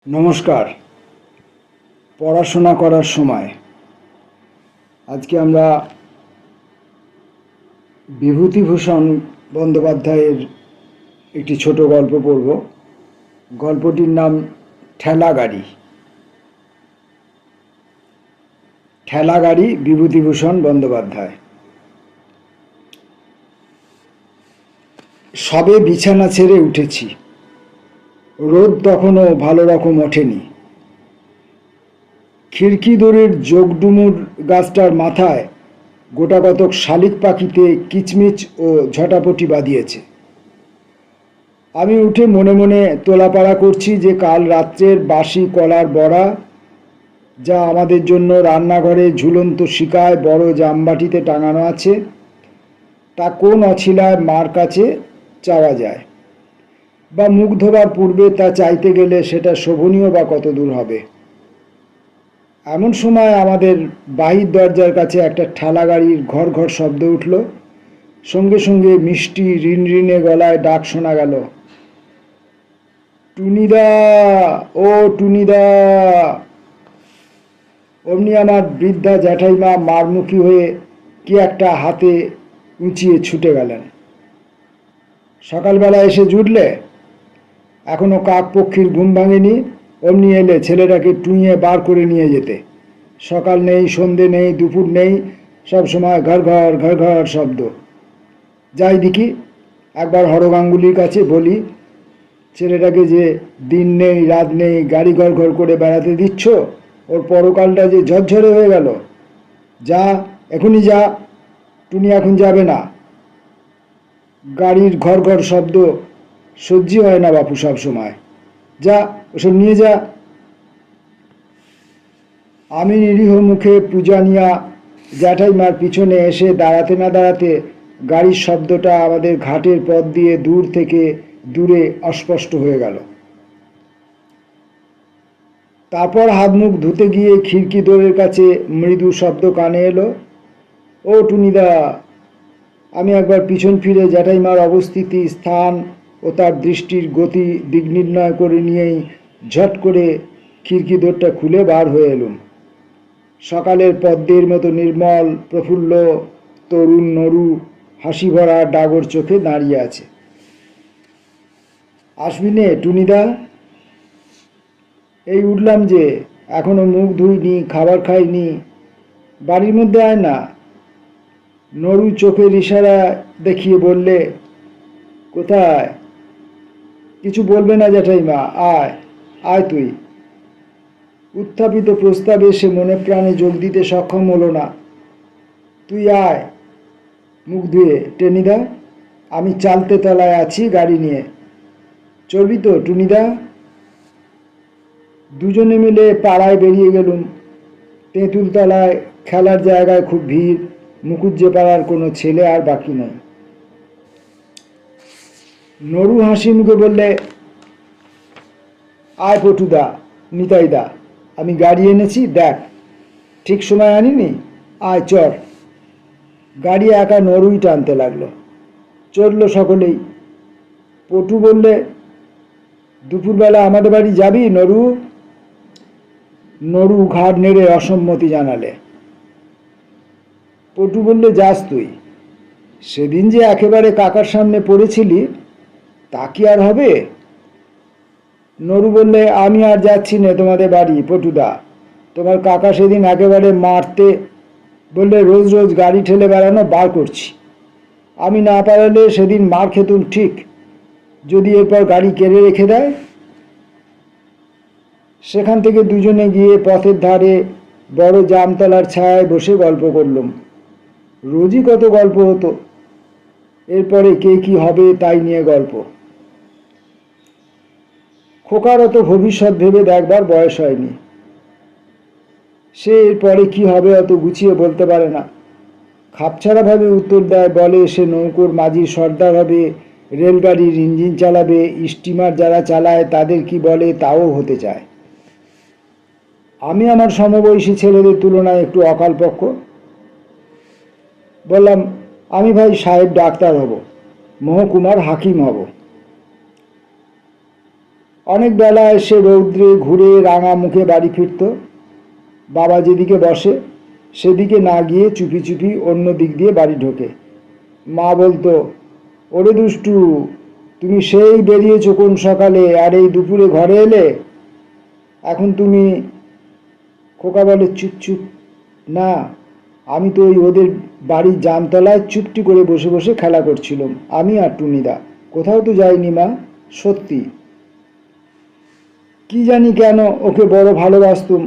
নমস্কার। পড়াশোনা করার সময় আজকে আমরা বিভূতিভূষণ বন্দ্যোপাধ্যায়ের একটি ছোট গল্প পড়ব। গল্পটির নাম ঠেলাগাড়ি। ঠেলাগাড়ি, বিভূতিভূষণ বন্দ্যোপাধ্যায়। সবে বিছানা ছেড়ে উঠেছি। রোদ তখনও ভালো রকম ওঠেনি। খিড়কি দড়ির যোগডুমুর গাছটার মাথায় গোটাকতক শালিক পাখিতে কিচমিচ ও ঝটাপটি বাঁধিয়েছে। আমি উঠে মনে মনে তোলাপাড়া করছি যে কাল রাত্রের বাসি কলার বড়া, যা আমাদের জন্য রান্নাঘরে ঝুলন্ত শিকায় বড় জামবাটিতে টাঙানো আছে, তা কোন অছিলায় মার কাছে চাওয়া যায়, বা মুখ ধোবার পূর্বে তা চাইতে গেলে সেটা শোভনীয় বা কত দূর হবে। এমন সময় আমাদের বাহির দরজার কাছে একটা ঠেলা গাড়ির ঘর ঘর শব্দ উঠল। সঙ্গে সঙ্গে মিষ্টি রিনরিনে গলায় ডাক শোনা গেল, টুনিদা, ও টুনিদা। অমনি আমার বৃদ্ধা জ্যাঠাইমা মারমুখী হয়ে কি একটা হাতে উঁচিয়ে ছুটে গেলেন। সকালবেলা এসে জুটলে? এখনো কাক পক্ষীর ঘুম ভাঙেনি, অমনি এলে ছেলেটাকে টুঁইয়ে বার করে নিয়ে যেতে। সকাল নেই, সন্ধে নেই, দুপুর নেই, সব সময় ঘর ঘর ঘর ঘর শব্দ। যাই দেখি, একবার হরগাঙ্গুলির কাছে বলি, ছেলেটাকে যে দিন নেই রাত নেই গাড়ি ঘর ঘর করে বেড়াতে দিচ্ছ, ওর পরকালটা যে ঝরঝরে হয়ে গেল। যা, এখনই যা, টুনি এখন যাবে না। গাড়ির ঘর ঘর শব্দ সহ্য হয় না বাপু সব সময়। যা, ওসব নিয়ে যা। আমি নিরীহ মুখে পূজা নিয়া জ্যাঠাইমার পিছনে এসে দাঁড়াতে না দাঁড়াতে গাড়ির শব্দটা আমাদের ঘাটের পথ দিয়ে দূর থেকে দূরে অস্পষ্ট হয়ে গেল। তারপর হাত মুখ ধুতে গিয়ে খিড়কি দোরের কাছে মৃদু শব্দ কানে এলো, ও টুনিদা। আমি একবার পিছন ফিরে জ্যাঠাইমার অবস্থিতি, স্থান ও তার দৃষ্টির গতি দিক নির্ণয় করে নিয়েই ঝট করে খিড়কি দোরটা খুলে বার হয়ে এলুম। সকালের পদ্মের মতো নির্মল প্রফুল্ল তরুণ নরু হাসি ভরা ডাগর চোখে দাঁড়িয়ে আছে। আসবি নে টুনিদা? এই উঠলাম যে, এখনো মুখ ধুইনি, খাবার খাইনি। বাড়ির মধ্যে আয় না। নরু চোখের ইশারা দেখিয়ে বললে, কোথায়? কিছু বলবে না জ্যাঠাইমা, আয় আয় তুই। উত্থাপিত প্রস্তাবে সে মনে প্রাণে যোগ দিতে সক্ষম হলো না। তুই আয় মুখ ধুয়ে টেনিদা, আমি চালতে তলায় আছি গাড়ি নিয়ে। চলবি তো টুনিদা? দুজনে মিলে পাড়ায় বেরিয়ে গেলুম। তেঁতুলতলায় খেলার জায়গায় খুব ভিড়, মুকুজ্জে পাড়ার কোনো ছেলে আর বাকি নেই। নরু হাসি মুখে বললে, আয় পটুদা, নিতাইদা, আমি গাড়ি এনেছি, দেখ। ঠিক সময় আনিনি? আয় চর। গাড়ি একা নরুই টানতে লাগলো। চড়ল সকলেই। পটু বললে, দুপুরবেলা আমাদের বাড়ি যাবি নরু? নরু ঘাড় নেড়ে অসম্মতি জানালে। পটু বললে, যাস তুই। সেদিন যে একেবারে কাকার সামনে পড়েছিলি, তা কি আর হবে? নরু বললে, আমি আর যাচ্ছি না তোমাদের বাড়ি পটুদা। তোমার কাকা সেদিন একেবারে মারতে বললে রোজ রোজ গাড়ি ঠেলে বেড়ানো বার করছি। আমি না পারলে সেদিন মার খেতুম ঠিক, যদি এরপর গাড়ি কেড়ে রেখে দেয়। সেখান থেকে দুজনে গিয়ে পথের ধারে বড় জামতলার ছায়ায় বসে গল্প করলুম। রোজই কত গল্প হতো। এরপরে কে কি হবে তাই নিয়ে গল্প। খোকার অত ভবিষ্যৎ ভেবে দেখবার বয়স হয়নি। সে এরপরে কি হবে অত গুছিয়ে বলতে পারে না। খাপছাড়াভাবে উত্তর দেয়, বলে সে নৌকোর মাঝির সর্দার হবে, রেলগাড়ির ইঞ্জিন চালাবে, স্টিমার যারা চালায় তাদের কি বলে তাও হতে চায়। আমি আমার সমবয়সী ছেলেদের তুলনায় একটু অকালপক্ষ। বললাম, আমি ভাই সাহেব ডাক্তার হব, মহকুমার হাকিম হব। অনেক বেলায় সে রৌদ্রে ঘুরে রাঙা মুখে বাড়ি ফিরত। বাবা যেদিকে বসে সেদিকে না গিয়ে চুপি চুপি অন্য দিক দিয়ে বাড়ি ঢোকে। মা বলতো, ওরে দুষ্টু, তুমি সেই বেরিয়েছো কোন সকালে, আর এই দুপুরে ঘরে এলে? এখন তুমি? খোকা বলে, চুপ চুপ, না, আমি তো ওই ওদের বাড়ির জামতলায় চুপটি করে বসে বসে খেলা করছিলাম, আমি আর টুনিদা। কোথাও তো যাইনি মা, সত্যি। কি জানি কেন ওকে বড় ভালোবাসতুম।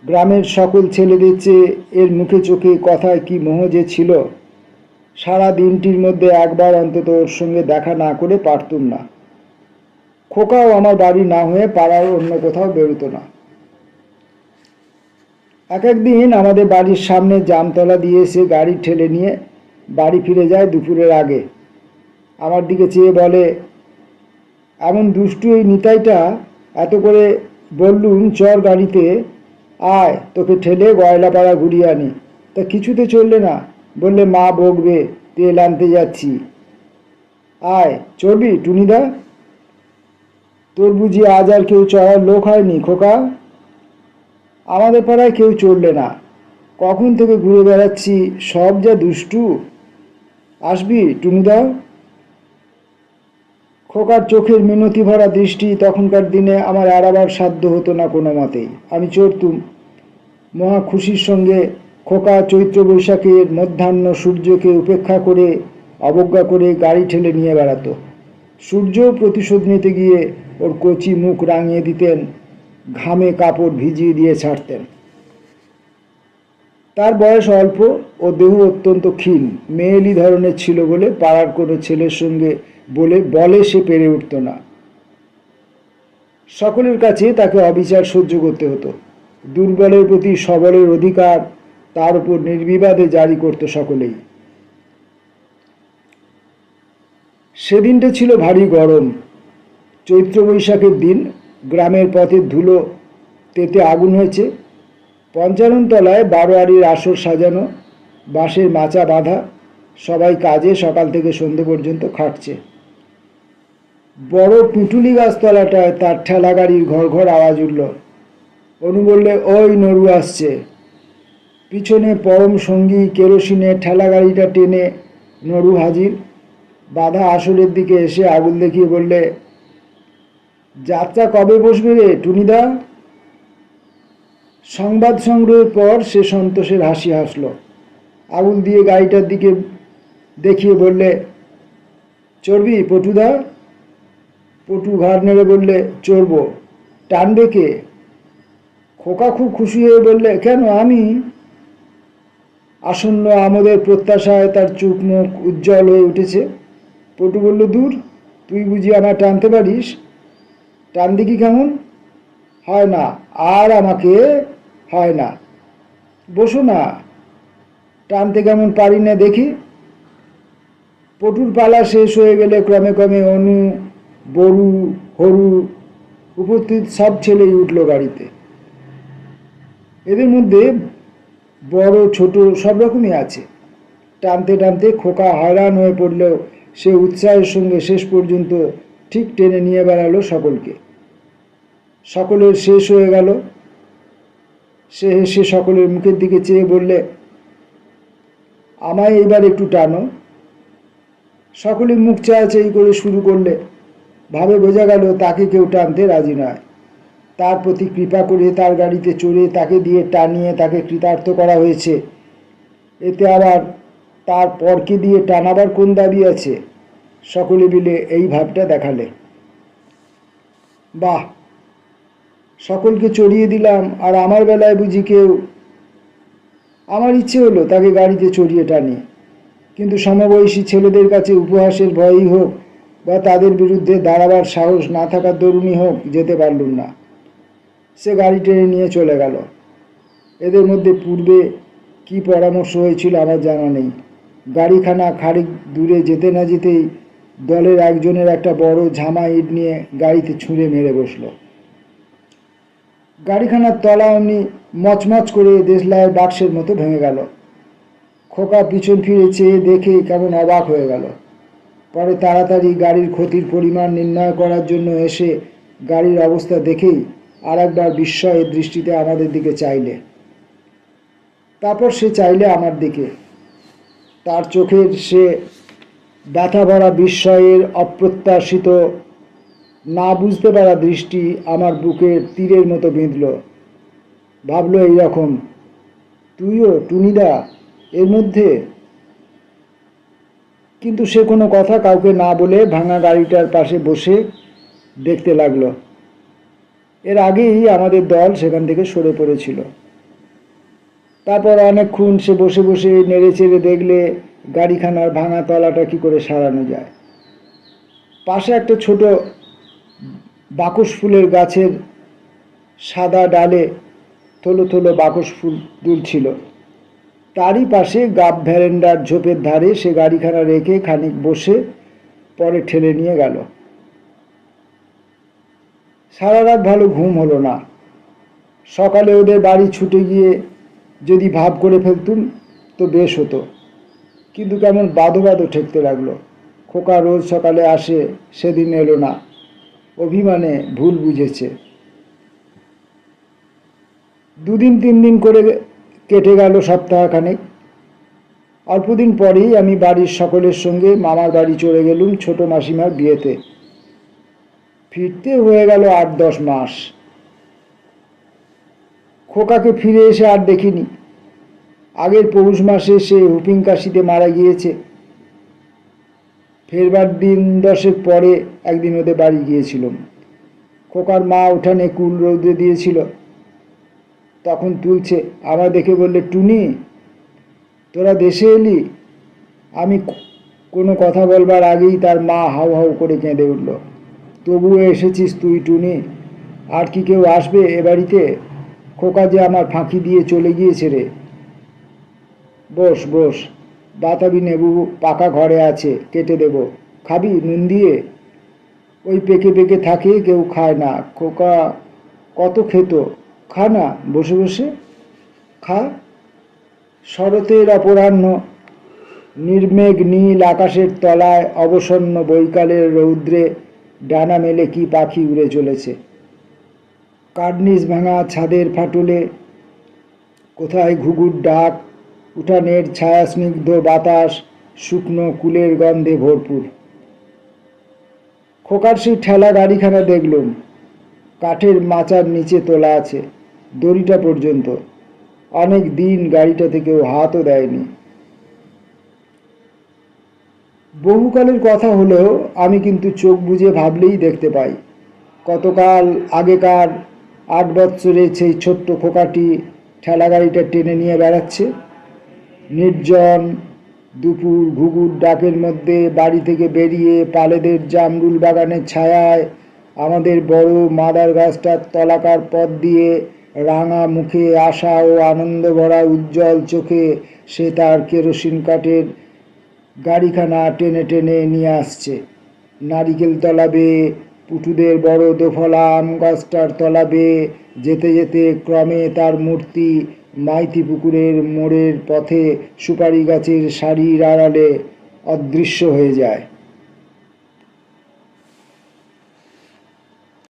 গ্রামের সকল ছেলেদের চেয়ে এর মুখে চোখে কথায় কি মোহ যে ছিল। সারা দিনটির মধ্যে একবার অন্তত ওর সঙ্গে দেখা না করে পারতুম না। খোকাও আমার বাড়ি না হয়ে পাড়ার অন্য কোথাও বেরোতো না। এক একদিন আমাদের বাড়ির সামনে জামতলা দিয়ে এসে গাড়ি ঠেলে নিয়ে বাড়ি ফিরে যায় দুপুরের আগে। আমার দিকে চেয়ে বলে, এমন দুষ্টু এই নিতাইটা, এত করে বললুম চর গাড়িতে আয়, তোকে ঠেলে গয়লাপাড়া ঘুরিয়ে আনি, তা কিছুতে চললে না। বললে মা বকবে, তেল আনতে যাচ্ছি। আয়, চড়বি টুনিদা? তোর বুঝি আজ আর কেউ চড়ার লোক হয়নি খোকা? আমাদের পাড়ায় কেউ চড়লে না, কখন থেকে ঘুরে বেড়াচ্ছি, সব যা দুষ্টু। আসবি টুনিদা? খোকার চোখের মিনতি ভরা দৃষ্টি তখনকার দিনে আমার এড়াবার সাধ্য হতো না কোনো মতেই। আমি চড়তুম মহা খুশির সঙ্গে। খোকা চৈত্র বৈশাখের মধ্যাহ্ন সূর্যকে উপেক্ষা করে, অবজ্ঞা করে গাড়ি ঠেলে নিয়ে বেড়াতো। সূর্যও প্রতিশোধ নিতে গিয়ে ওর কচি মুখ রাঙিয়ে দিতেন, ঘামে কাপড় ভিজিয়ে দিয়ে ছাড়তেন। তার বয়স অল্প ও দেহ অত্যন্ত ক্ষীণ, মেয়েলি ধরনের ছিল বলে পাড়ার কোনো ছেলের সঙ্গে বলে সে পেরে উঠত না। সকলের কাছে তাকে অবিচার সহ্য করতে হতো। দুর্বলের প্রতি সবলের অধিকার তার উপর নির্বিবাদে জারি করত সকলেই। সেদিনটা ছিল ভারী গরম, চৈত্র বৈশাখের দিন। গ্রামের পথের ধুলো তেতে আগুন হয়েছে। পঞ্চানন তলায় 12 আড়ির আসর সাজানো, বাঁশের মাচা বাঁধা, সবাই কাজে সকাল থেকে সন্ধে পর্যন্ত খাটছে। বড় পিটুলি গাছতলাটায় তার ঠেলা গাড়ির ঘর ঘর আওয়াজ উঠল। অনু বললে, ওই নরু আসছে। পিছনে পরম সঙ্গী কেরোসিনে ঠেলা গাড়িটা টেনে নরু হাজির। বাঁধা আসরের দিকে এসে আগুন দেখিয়ে বললে, যাত্রা কবে বসবে রে টুনিদা? সংবাদ সংগ্রহের পর সে সন্তোষের হাসি হাসল। আগুন দিয়ে গাড়িটার দিকে দেখিয়ে বললে, চড়বি পটুদা? পটু ঘাড় নেড়ে বললে, চড়ব। টানবে কে? খোকা খুব খুশি হয়ে বললে, কেন, আমি? আসন্ন আমোদের প্রত্যাশায় তার চোখ মুখ উজ্জ্বল হয়ে উঠেছে। পটু বলল, দূর, তুই বুঝি আমার টানতে পারিস? টান দেখি কেমন? হয় না, আর আমাকে হয় না। বসো না, টানতে কেমন পারি না দেখি। পটুর পালা শেষ হয়ে গেলে ক্রমে ক্রমে অনু, বরু, হরু উপস্থিত সব ছেলেই উঠল গাড়িতে। এদের মধ্যে বড় ছোট সব রকমই আছে। টানতে টানতে খোকা হয়রান হয়ে পড়লেও সে উৎসাহের সঙ্গে শেষ পর্যন্ত ঠিক টেনে নিয়ে বেড়ালো সকলকে। সকলের শেষ হয়ে গেল। সে হেসে সকলের মুখের দিকে চেয়ে বললে, আমায় এবার একটু টানো। সকলে মুখ চাওয়াচাই করে শুরু করলে। ভাবে বোঝা গেল তাকে কেউ টানতে রাজি নয়। তার প্রতি কৃপা করে তার গাড়িতে চড়ে তাকে দিয়ে টানিয়ে তাকে কৃতার্থ করা হয়েছে। এতে আবার তার পরকে দিয়ে টানাবার কোন দাবি আছে? সকলে মিলে এই ভাবটা দেখালে। বাহ, সকলকে চড়িয়ে দিলাম, আর আমার বেলায় বুঝি কেউ? আমার ইচ্ছে হলো তাকে গাড়িতে চড়িয়ে টানি, কিন্তু সমবয়সী ছেলেদের কাছে উপহাসের ভয়ই হোক বা তাদের বিরুদ্ধে দাঁড়াবার সাহস না থাকার দরুনই হোক, যেতে পারলুম না। সে গাড়ি টেনে নিয়ে চলে গেল। এদের মধ্যে পূর্বে কি পরামর্শ হয়েছিল আমার জানা নেই। গাড়িখানা খানিক দূরে যেতে না যেতেই দলের একজনের একটা বড় ঝামা ইট নিয়ে গাড়িতে ছুঁড়ে মেরে বসল। গাড়িখানার তলা অমনি মচমচ করে দেশলাইয়ের বাক্সের মতো ভেঙে গেল। খোকা পিছন ফিরে চেয়ে দেখে কেমন অবাক হয়ে গেল। পরে তাড়াতাড়ি গাড়ির ক্ষতির পরিমাণ নির্ণয় করার জন্য এসে গাড়ির অবস্থা দেখেই আর একবার বিস্ময়ের দৃষ্টিতে আমাদের দিকে চাইলে। তারপর সে চাইলে আমার দিকে। তার চোখের সে ব্যথা ভরা বিস্ময়ের অপ্রত্যাশিত না বুঝতে পারা দৃষ্টি আমার বুকের তীরের মতো বিঁধল। ভাবলো এইরকম, তুইও টুনিদা এর মধ্যে? কিন্তু সে কোনো কথা কাউকে না বলে ভাঙা গাড়িটার পাশে বসে দেখতে লাগলো। এর আগেই আমাদের দল সেখান থেকে সরে পড়েছিল। তারপর অনেকক্ষণ সে বসে বসে নেড়ে চেড়ে দেখলে গাড়িখানার ভাঙা তলাটা কি করে সারানো যায়। পাশে একটা ছোট বাকস ফুলের গাছের সাদা ডালে থলো থলো বাকস ফুল দুলছিল। তারই পাশে গাব ভ্যারেন্ডার ঝোপের ধারে সে গাড়িখানা রেখে খানিক বসে পরে ঠেলে নিয়ে গেল। সারা রাত ভালো ঘুম হলো না। সকালে ওদের বাড়ি ছুটে গিয়ে যদি ভাব করে ফেলতুম তো বেশ হতো, কিন্তু কেমন বাঁধো বাঁধো ঠেকতে লাগলো। খোকা রোজ সকালে আসে, সেদিন এলো না। অভিমানে ভুল বুঝেছে। 2 দিন 3 দিন করে কেটে গেল সপ্তাহখানেক। অল্পদিন পরেই আমি বাড়ির সকলের সঙ্গে মামার বাড়ি চলে গেলুম ছোট মাসিমার বিয়েতে। ফিরতে হয়ে গেল 8-10 মাস। খোকাকে ফিরে এসে আর দেখিনি। আগের পৌষ মাসে সে হুপিং কাশিতে মারা গিয়েছে। ফেরবার দিন 10 পরে একদিন ওদের বাড়ি গিয়েছিলাম। খোকার মা উঠানে কুল রৌদ্রে দিয়েছিল, তখন তুলছে। আমার দেখে বললে, টুনি তোরা দেশে এলি? আমি কোনো কথা বলবার আগেই তার মা হাউ হাউ করে কেঁদে উঠল। তবুও এসেছিস তুই টুনি? আর কি কেউ আসবে এ বাড়িতে? খোকা যে আমার ফাঁকি দিয়ে চলে গিয়েছে রে। বস বস, বাতাবি নেবু পাকা ঘরে আছে, কেটে দেব। খাবি নুন দিয়ে? ওই পেকে পেকে থাকে, কেউ খায় না। খোকা কত খেত। খা না, বসে বসে খা। শরতের অপরাহ্ন, নির্মেঘ নীল আকাশের তলায় অবসন্ন বৈকালের রৌদ্রে ডানা মেলে কি পাখি উড়ে চলেছে। কার্নিস ভাঙা ছাদের ফাটলে কোথায় ঘুঘুর ডাক, উঠানের ছায়াস্নিগ্ধ বাতাস শুকনো কুলের গন্ধে ভরপুর। খোকার সেই ঠেলা গাড়িখানা দেখলুম, কাঠের মাচার নিচে তোলা আছে, দড়িটা পর্যন্ত। অনেক দিন গাড়িটাতে কেউ হাতও দেয়নি। বহুকালের কথা হলেও আমি কিন্তু চোখ বুজে ভাবলেই দেখতে পাই। কতকাল আগেকার 8 বৎসরের সেই ছোট্ট খোকাটি ঠেলা গাড়িটা টেনে নিয়ে বেড়াচ্ছে। নির্জন দুপুর ঘুঘুর ডাকের মধ্যে বাড়ি থেকে বেরিয়ে পালেদের জামরুল বাগানের ছায়ায় আমাদের বড় মাদার গাছটার তলাকার পথ দিয়ে রাঙা মুখে আশা ও আনন্দ ভরা উজ্জ্বল চোখে সে তার কেরোসিন কাঠের গাড়িখানা টেনে টেনে নিয়ে আসছে। নারিকেল তলা বেয়ে, পুটুদের বড় দোফলা আম গাছটার তলা বেয়ে যেতে যেতে ক্রমে তার মূর্তি মাইতি পুকুরের মোড়ের পথে সুপারি গাছের সারির আড়ালে অদৃশ্য হয়ে যায়।